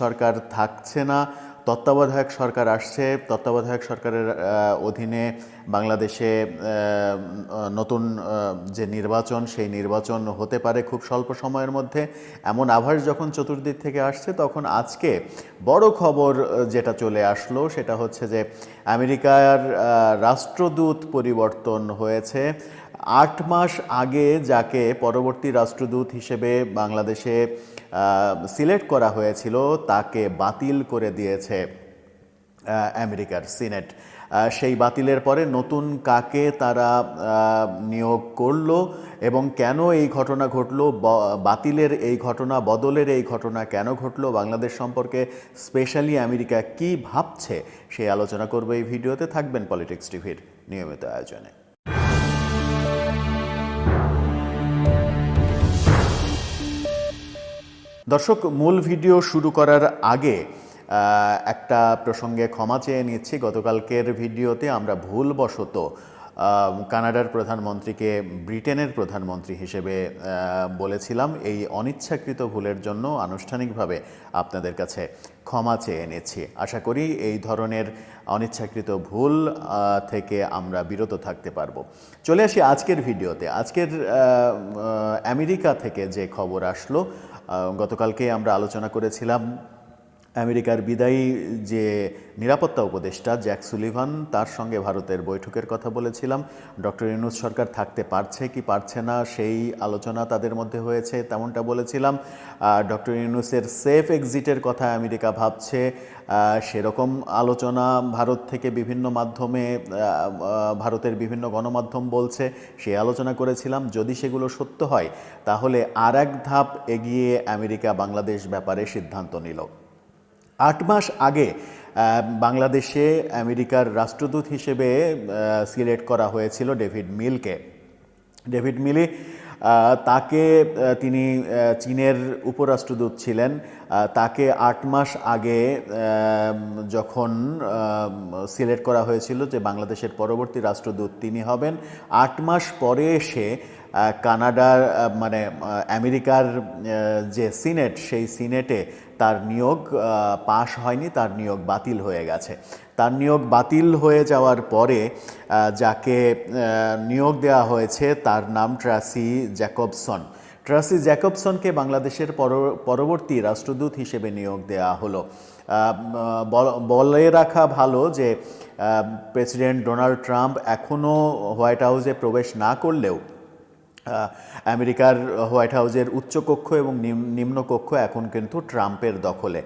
সরকার থাকছে না, তত্ত্বাবধায়ক সরকার আসছে। তত্ত্বাবধায়ক সরকারের অধীনে বাংলাদেশে নতুন যে নির্বাচন, সেই নির্বাচন হতে পারে খুব স্বল্প সময়ের মধ্যে, এমন আভাস যখন চতুর্দিক থেকে আসছে, তখন আজকে বড় খবর যেটা চলে আসলো সেটা হচ্ছে যে আমেরিকার রাষ্ট্রদূত পরিবর্তন হয়েছে। 8 মাস আগে যাকে পরবর্তী রাষ্ট্রদূত হিসেবে বাংলাদেশে সিলেক্ট করা হয়েছিল তাকে বাতিল করে দিয়েছে আমেরিকার সিনেট। সেই বাতিলের পরে নতুন কাকে তারা নিয়োগ করলো এবং কেন এই ঘটনা ঘটলো, বাতিলের এই ঘটনা, বদলের এই ঘটনা কেন ঘটলো, বাংলাদেশ সম্পর্কে স্পেশালি আমেরিকা কি ভাবছে, সেই আলোচনা করবো এই ভিডিওতে। থাকবেন পলিটিক্স টিভির নিয়মিত আয়োজনে। দর্শক, মূল ভিডিও শুরু করার আগে একটা প্রসঙ্গে ক্ষমা চেয়ে নিচ্ছি। গতকালকের ভিডিওতে আমরা ভুলবশত কানাডার প্রধানমন্ত্রীকে ব্রিটেনের প্রধানমন্ত্রী হিসেবে বলেছিলাম। এই অনিচ্ছাকৃত ভুলের জন্য আনুষ্ঠানিকভাবে আপনাদের কাছে ক্ষমা চেয়ে নিচ্ছি। আশা করি এই ধরনের অনিচ্ছাকৃত ভুল থেকে আমরা বিরত থাকতে পারবো। চলে আসি আজকের ভিডিওতে। আজকের আমেরিকা থেকে যে খবর আসলো, গতকালকে আমরা আলোচনা করেছিলাম আমেরিকার বিদায়ী যে নিরাপত্তা উপদেষ্টা জ্যাক সুলিভান, তার সঙ্গে ভারতের বৈঠকের কথা বলেছিলাম। ডক্টর ইউনূস সরকার থাকতে পারছে কি পারছে না সেই আলোচনা তাদের মধ্যে হয়েছে, তেমনটা বলেছিলাম। ডক্টর ইউনূসের সেফ এক্সিটের কথা আমেরিকা ভাবছে, সেরকম আলোচনা ভারত থেকে বিভিন্ন মাধ্যমে, ভারতের বিভিন্ন গণমাধ্যম বলছে, সেই আলোচনা করেছিলাম। যদি সেগুলো সত্য হয় তাহলে আর এক ধাপ এগিয়ে আমেরিকা বাংলাদেশ ব্যাপারে সিদ্ধান্ত নিল। 8 মাস আগে বাংলাদেশে আমেরিকার রাষ্ট্রদূত হিসেবে সিলেক্ট করা হয়েছিল ডেভিড মিলকে। ডেভিড মিলি, তাকে, তিনি চীনের উপরাষ্ট্রদূত ছিলেন। তাকে 8 মাস আগে যখন সিলেক্ট করা হয়েছিল যে বাংলাদেশের পরবর্তী রাষ্ট্রদূত তিনি হবেন, 8 মাস পরে এসে কানাডার মানে আমেরিকার যে সিনেট, সেই সিনেটে তার নিয়োগ পাশ হয়নি, তার নিয়োগ বাতিল হয়ে গেছে। তার নিয়োগ বাতিল হয়ে যাওয়ার পরে যাকে নিয়োগ দেওয়া হয়েছে তার নাম ট্রাসি জ্যাকবসন। ট্রাসি জ্যাকবসনকে বাংলাদেশের পরবর্তী রাষ্ট্রদূত হিসেবে নিয়োগ দেওয়া হলো। বলে রাখা ভালো যে প্রেসিডেন্ট ডোনাল্ড ট্রাম্প এখনও হোয়াইট হাউসে প্রবেশ না করলেও আমেরিকার হোয়াইট হাউসের উচ্চকক্ষ এবং নিম্নকক্ষ এখন কিন্তু ট্রাম্পের দখলে।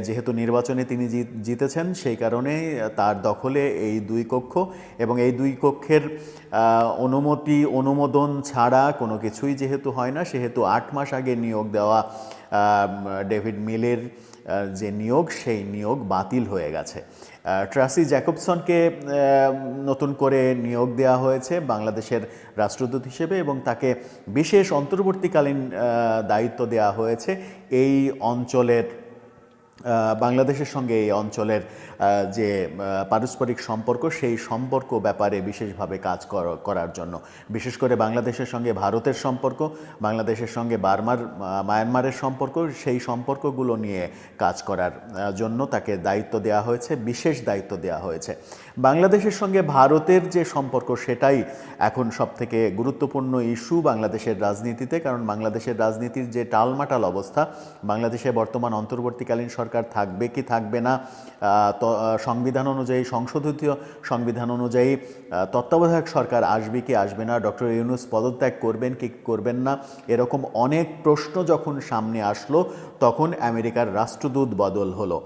যেহেতু নির্বাচনে তিনি জিতেছেন, সেই কারণে তার দখলে এই দুই কক্ষ, এবং এই দুই কক্ষের অনুমোদন ছাড়া কোনো কিছুই যেহেতু হয় না, সেহেতু 8 মাস আগে নিয়োগ দেওয়া ডেভিড মিলের যে নিয়োগ, সেই নিয়োগ বাতিল হয়ে গেছে। ট্রাসি জ্যাকবসনকে নতুন করে নিয়োগ দেওয়া হয়েছে বাংলাদেশের রাষ্ট্রদূত হিসেবে, এবং তাকে বিশেষ অন্তর্বর্তীকালীন দায়িত্ব দেওয়া হয়েছে এই অঞ্চলের, বাংলাদেশের সঙ্গে এই অঞ্চলের যে পারস্পরিক সম্পর্ক, সেই সম্পর্ক ব্যাপারে বিশেষভাবে কাজ করার জন্য। বিশেষ করে বাংলাদেশের সঙ্গে ভারতের সম্পর্ক, বাংলাদেশের সঙ্গে মায়ানমারের সম্পর্ক, সেই সম্পর্কগুলো নিয়ে কাজ করার জন্য তাকে দায়িত্ব দেওয়া হয়েছে, বিশেষ দায়িত্ব দেওয়া হয়েছে। বাংলাদেশের সঙ্গে ভারতের যে সম্পর্ক, সেটাই এখন সবথেকে গুরুত্বপূর্ণ ইস্যু বাংলাদেশের রাজনীতিতে। কারণ বাংলাদেশের রাজনীতির যে টালমাটাল অবস্থা, বাংলাদেশে বর্তমান অন্তর্বর্তীকালীন সরকার থাকবে কি থাকবে না, সংবিধান অনুযায়ী, সংশোধিত সংবিধান অনুযায়ী তত্ত্বাবধায়ক সরকার আসবে কি আসবে না, ডক্টর ইউনূস পদত্যাগ করবেন কি করবেন না, এরকম অনেক প্রশ্ন যখন সামনে আসলো, তখন আমেরিকার রাষ্ট্রদূত বদল হলো।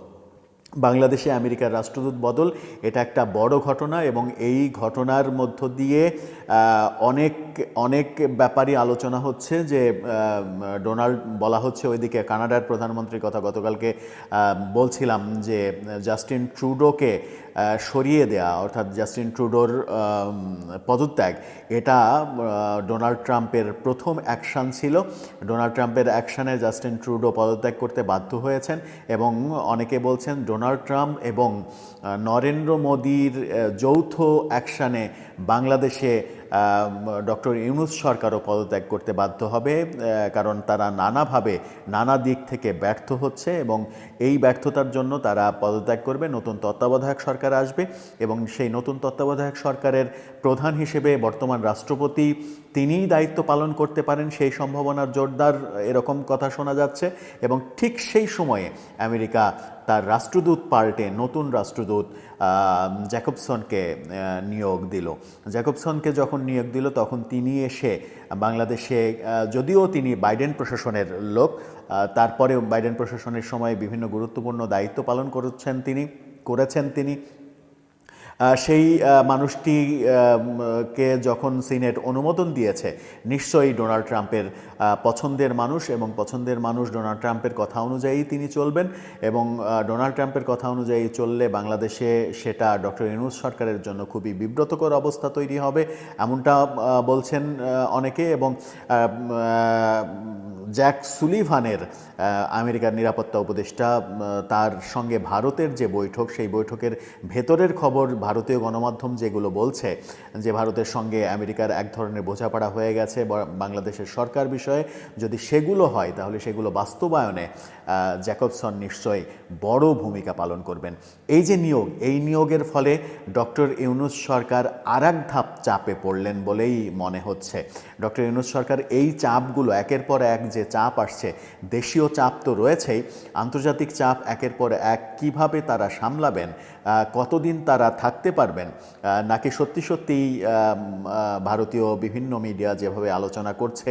বাংলাদেশে আমেরিকার রাষ্ট্রদূত বদল, এটা একটা বড় ঘটনা, এবং এই ঘটনার মধ্য দিয়ে অনেক ব্যাপারই আলোচনা হচ্ছে। যে বলা হচ্ছে ওইদিকে কানাডার প্রধানমন্ত্রীর কথা, গতকালকে বলছিলাম যে জাস্টিন ট্রুডোকে সরিয়ে দেয়া, অর্থাৎ জাস্টিন ট্রুডোর পদত্যাগ, এটা ডোনাল্ড ট্রাম্পের প্রথম অ্যাকশান ছিল। ডোনাল্ড ট্রাম্পের অ্যাকশানে জাস্টিন ট্রুডো পদত্যাগ করতে বাধ্য হয়েছেন, এবং অনেকে বলছেন ডোনাল্ড ট্রাম্প এবং নরেন্দ্র মোদির যৌথ অ্যাকশানে বাংলাদেশে ডক্টর ইউনূস সরকারও পদত্যাগ করতে বাধ্য হবে, কারণ তারা নানাভাবে নানা দিক থেকে ব্যর্থ হচ্ছে এবং এই ব্যর্থতার জন্য তারা পদত্যাগ করবে। নতুন তত্ত্বাবধায়ক সরকার আসবে এবং সেই নতুন তত্ত্বাবধায়ক সরকারের প্রধান হিসেবে বর্তমান রাষ্ট্রপতি তিনিই দায়িত্ব পালন করতে পারেন, সেই সম্ভাবনার জোরদার এরকম কথা শোনা যাচ্ছে। এবং ঠিক সেই সময়ে আমেরিকা তার রাষ্ট্রদূত পাল্টে নতুন রাষ্ট্রদূত জ্যাকবসনকে নিয়োগ দিল। জ্যাকবসনকে যখন নিয়োগ দিল তখন তিনি এসে বাংলাদেশে, যদিও তিনি বাইডেন প্রশাসনের লোক, তারপরেও বাইডেন প্রশাসনের সময় বিভিন্ন গুরুত্বপূর্ণ দায়িত্ব পালন করেছেন তিনি। সেই মানুষটিকে যখন সিনেট অনুমোদন দিয়েছে, নিশ্চয়ই ডোনাল্ড ট্রাম্পের পছন্দের মানুষ, এবং পছন্দের মানুষ ডোনাল্ড ট্রাম্পের কথা অনুযায়ী তিনি চলবেন। এবং ডোনাল্ড ট্রাম্পের কথা অনুযায়ী চললে বাংলাদেশে সেটা ডক্টর ইউনূস সরকারের জন্য খুবই বিব্রতকর অবস্থা তৈরি হবে, এমনটা বলছেন অনেকে। এবং জ্যাক সুলিভানের, আমেরিকার নিরাপত্তা উপদেষ্টা, তার সঙ্গে ভারতের যে বৈঠক, সেই বৈঠকের ভেতরের খবর ভারতীয় গণমাধ্যম যেগুলো বলছে যে ভারতের সঙ্গে আমেরিকার এক ধরনের বোঝাপড়া হয়ে গেছে বাংলাদেশের সরকার বিষয়ে, যদি সেগুলো হয় তাহলে সেগুলো বাস্তবায়নে জ্যাকবসন নিশ্চয়ই বড় ভূমিকা পালন করবেন। এই যে নিয়োগ, এই নিয়োগের ফলে ডক্টর ইউনূস সরকার আরেক ধাপ চাপে পড়লেন বলেই মনে হচ্ছে। ডক্টর ইউনূস সরকার এই চাপগুলো, একের পর এক যে চাপ আসছে, দেশীয় চাপ তো রয়েছেই, আন্তর্জাতিক চাপ একের পর এক কিভাবে তারা সামলাবেন, কতদিন তারা থাকতে পারবেন, নাকি সত্যি সত্যিই ভারতীয় বিভিন্ন মিডিয়া যেভাবে আলোচনা করছে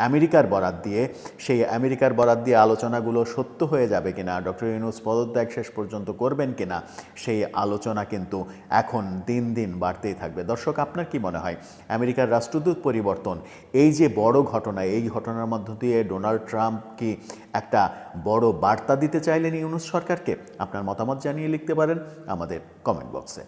আমেরিকার বরাত দিয়ে, সেই আমেরিকার বরাত দিয়ে আলোচনাগুলো সত্য হয়ে যাবে কিনা, ডক্টর ইউনূস পদত্যাগ শেষ পর্যন্ত করবেন কিনা, সেই আলোচনা কিন্তু এখন দিন দিন বাড়তেই থাকবে। দর্শক, আপনার কি মনে হয় আমেরিকার রাষ্ট্রদূত পরিবর্তন, এই যে বড় ঘটনা, এই ঘটনার মধ্য দিয়ে ডোনাল্ড ট্রাম্প কি একটা বড় বার্তা দিতে চাইলেন ইউনূস সরকারকে? আপনার মতামত জানিয়ে লিখতে পারেন আমাদের কমেন্ট বক্সে।